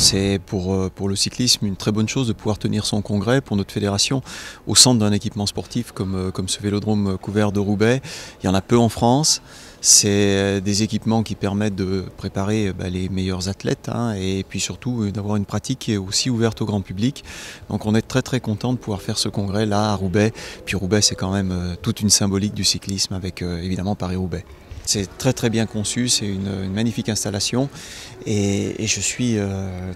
C'est pour le cyclisme une très bonne chose de pouvoir tenir son congrès pour notre fédération au centre d'un équipement sportif comme ce vélodrome couvert de Roubaix. Il y en a peu en France. C'est des équipements qui permettent de préparer les meilleurs athlètes et puis surtout d'avoir une pratique qui est aussi ouverte au grand public. Donc on est très content de pouvoir faire ce congrès là à Roubaix. Puis Roubaix, c'est quand même toute une symbolique du cyclisme avec évidemment Paris-Roubaix. C'est très bien conçu, c'est une magnifique installation et je suis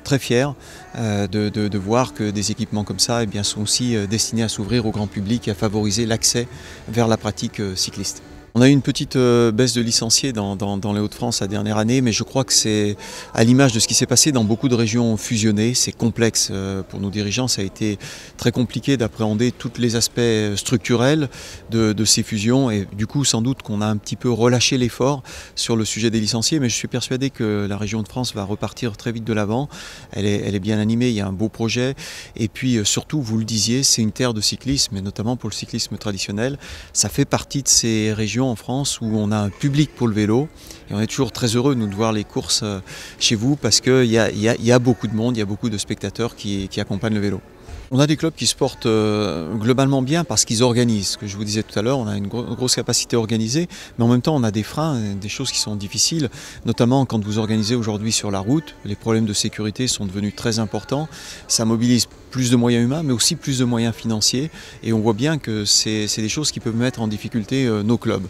très fier de voir que des équipements comme ça sont aussi destinés à s'ouvrir au grand public et à favoriser l'accès vers la pratique cycliste. On a eu une petite baisse de licenciés dans les Hauts-de-France la dernière année, mais je crois que c'est à l'image de ce qui s'est passé dans beaucoup de régions fusionnées. C'est complexe pour nos dirigeants, ça a été très compliqué d'appréhender tous les aspects structurels de ces fusions et du coup sans doute qu'on a un petit peu relâché l'effort sur le sujet des licenciés, mais je suis persuadé que la région de France va repartir très vite de l'avant. Elle est bien animée, il y a un beau projet et puis surtout, vous le disiez, c'est une terre de cyclisme et notamment pour le cyclisme traditionnel. Ça fait partie de ces régions en France où on a un public pour le vélo et on est toujours très heureux nous de voir les courses chez vous parce qu'il y a beaucoup de monde, il y a beaucoup de spectateurs qui accompagnent le vélo. On a des clubs qui se portent globalement bien parce qu'ils organisent. Ce que je vous disais tout à l'heure, on a une grosse capacité organisée, mais en même temps on a des freins, des choses qui sont difficiles, notamment quand vous organisez aujourd'hui sur la route. Les problèmes de sécurité sont devenus très importants. Ça mobilise plus de moyens humains, mais aussi plus de moyens financiers. Et on voit bien que c'est des choses qui peuvent mettre en difficulté nos clubs.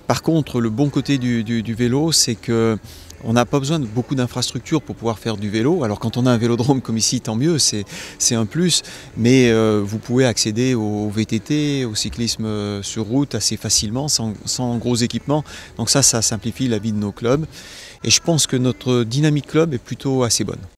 Par contre, le bon côté du vélo, c'est que on n'a pas besoin de beaucoup d'infrastructures pour pouvoir faire du vélo. Alors quand on a un vélodrome comme ici, tant mieux, c'est un plus. Mais vous pouvez accéder au VTT, au cyclisme sur route assez facilement, sans gros équipements. Donc ça simplifie la vie de nos clubs. Et je pense que notre dynamique club est plutôt assez bonne.